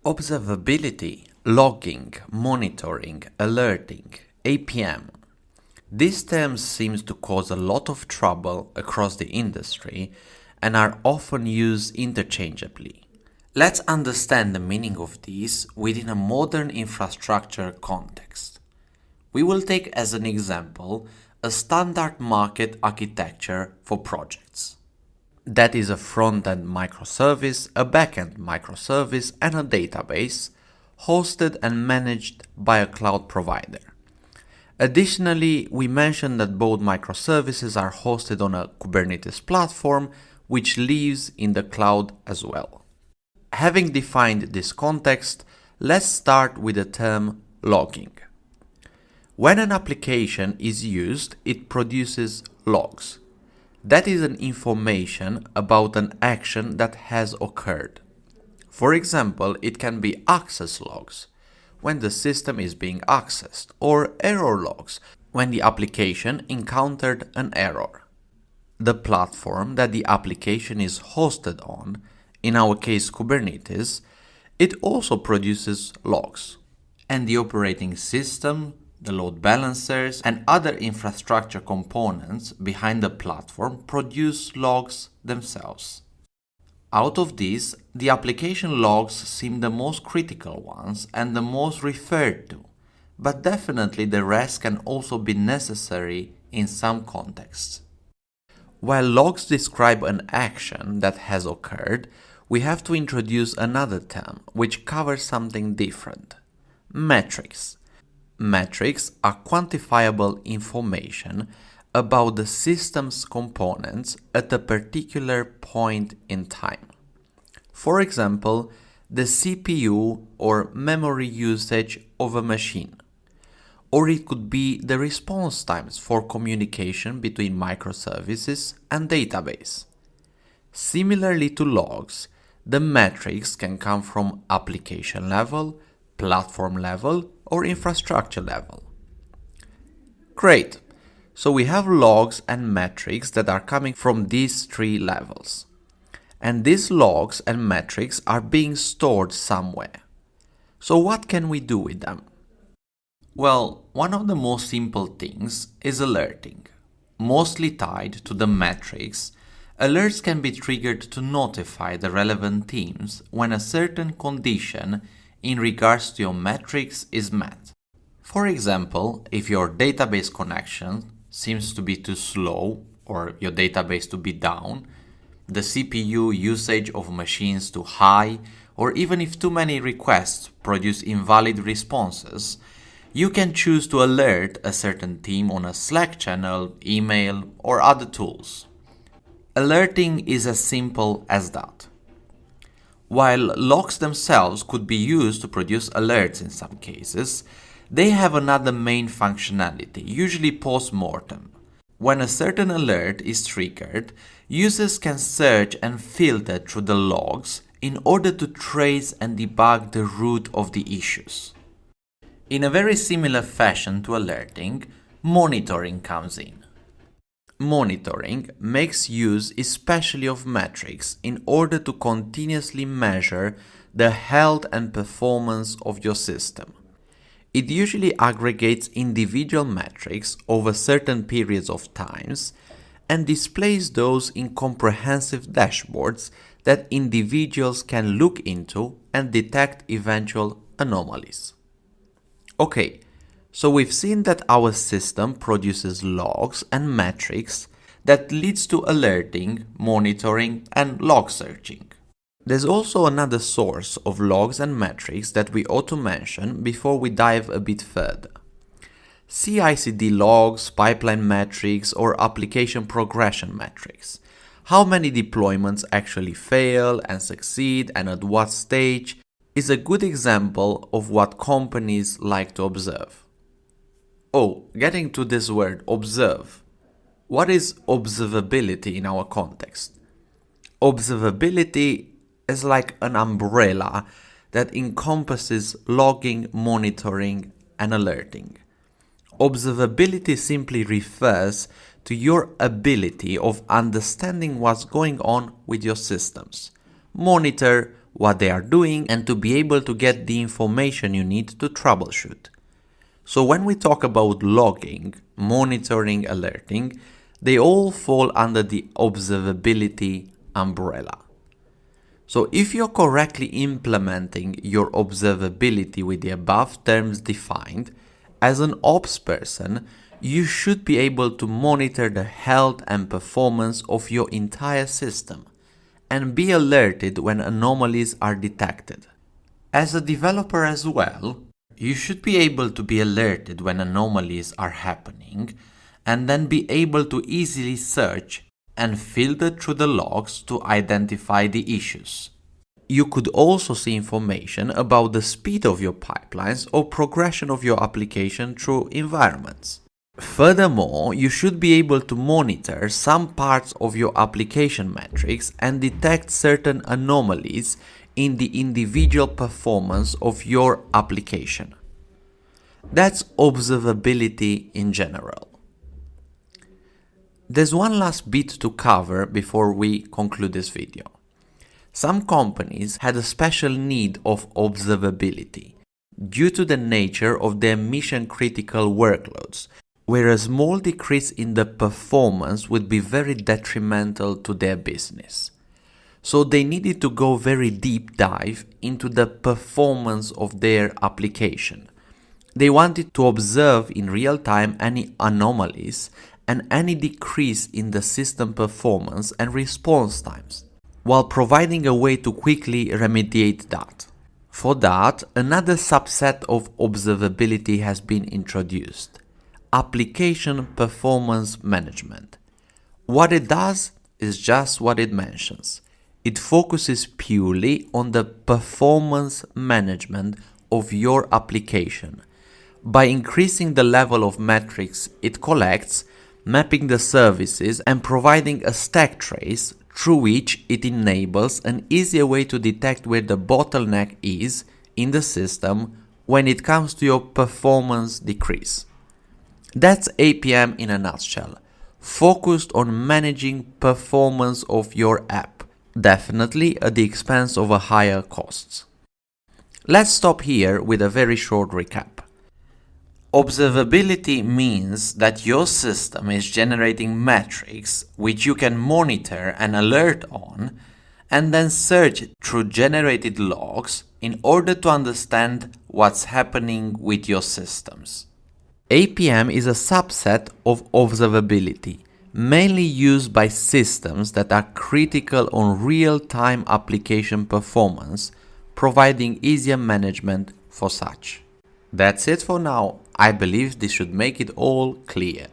Observability, logging, monitoring, alerting, APM. These terms seem to cause a lot of trouble across the industry and are often used interchangeably. Let's understand the meaning of these within a modern infrastructure context. We will take as an example a standard market architecture for projects. That is a front-end microservice, a back-end microservice, and a database hosted and managed by a cloud provider. Additionally, we mentioned that both microservices are hosted on a Kubernetes platform, which lives in the cloud as well. Having defined this context, let's start with the term logging. When an application is used, it produces logs. That is an information about an action that has occurred. For example, it can be access logs when the system is being accessed, or error logs when the application encountered an error. The platform that the application is hosted on, in our case Kubernetes, it also produces logs. And the operating system, the load balancers, and other infrastructure components behind the platform produce logs themselves. Out of these, the application logs seem the most critical ones and the most referred to, but definitely the rest can also be necessary in some contexts. While logs describe an action that has occurred, we have to introduce another term which covers something different: metrics. Metrics are quantifiable information about the system's components at a particular point in time. For example, the CPU or memory usage of a machine. Or it could be the response times for communication between microservices and database. Similarly to logs, the metrics can come from application level, platform level, or infrastructure level. Great! So we have logs and metrics that are coming from these three levels. And these logs and metrics are being stored somewhere. So what can we do with them? Well, one of the most simple things is alerting. Mostly tied to the metrics, alerts can be triggered to notify the relevant teams when a certain condition in regards to your metrics is met. For example, if your database connection seems to be too slow or your database to be down, the CPU usage of machines too high, or even if too many requests produce invalid responses, you can choose to alert a certain team on a Slack channel, email, or other tools. Alerting is as simple as that. While logs themselves could be used to produce alerts in some cases, they have another main functionality, usually post-mortem. When a certain alert is triggered, users can search and filter through the logs in order to trace and debug the root of the issues. In a very similar fashion to alerting, monitoring comes in. Monitoring makes use especially of metrics in order to continuously measure the health and performance of your system. It usually aggregates individual metrics over certain periods of times and displays those in comprehensive dashboards that individuals can look into and detect eventual anomalies. Okay, so we've seen that our system produces logs and metrics that leads to alerting, monitoring, and log searching. There's also another source of logs and metrics that we ought to mention before we dive a bit further. CI/CD logs, pipeline metrics, or application progression metrics. How many deployments actually fail and succeed and at what stage is a good example of what companies like to observe. Oh, getting to this word, observe. What is observability in our context? Observability is like an umbrella that encompasses logging, monitoring, and alerting. Observability simply refers to your ability of understanding what's going on with your systems, monitor what they are doing and to be able to get the information you need to troubleshoot. So when we talk about logging, monitoring, alerting, they all fall under the observability umbrella. So if you're correctly implementing your observability with the above terms defined, as an ops person, you should be able to monitor the health and performance of your entire system and be alerted when anomalies are detected. As a developer as well, you should be able to be alerted when anomalies are happening and then be able to easily search and filter through the logs to identify the issues. You could also see information about the speed of your pipelines or progression of your application through environments. Furthermore, you should be able to monitor some parts of your application metrics and detect certain anomalies in the individual performance of your application. That's observability in general. There's one last bit to cover before we conclude this video. Some companies had a special need of observability due to the nature of their mission-critical workloads, where a small decrease in the performance would be very detrimental to their business. So they needed to go very deep dive into the performance of their application. They wanted to observe in real time any anomalies and any decrease in the system performance and response times, while providing a way to quickly remediate that. For that, another subset of observability has been introduced: application performance management. What it does is just what it mentions. It focuses purely on the performance management of your application by increasing the level of metrics it collects, mapping the services, and providing a stack trace through which it enables an easier way to detect where the bottleneck is in the system when it comes to your performance decrease. That's APM in a nutshell, focused on managing performance of your app, definitely at the expense of a higher costs. Let's stop here with a very short recap. Observability means that your system is generating metrics which you can monitor and alert on, and then search through generated logs in order to understand what's happening with your systems. APM is a subset of observability, mainly used by systems that are critical on real-time application performance, providing easier management for such. That's it for now. I believe this should make it all clear.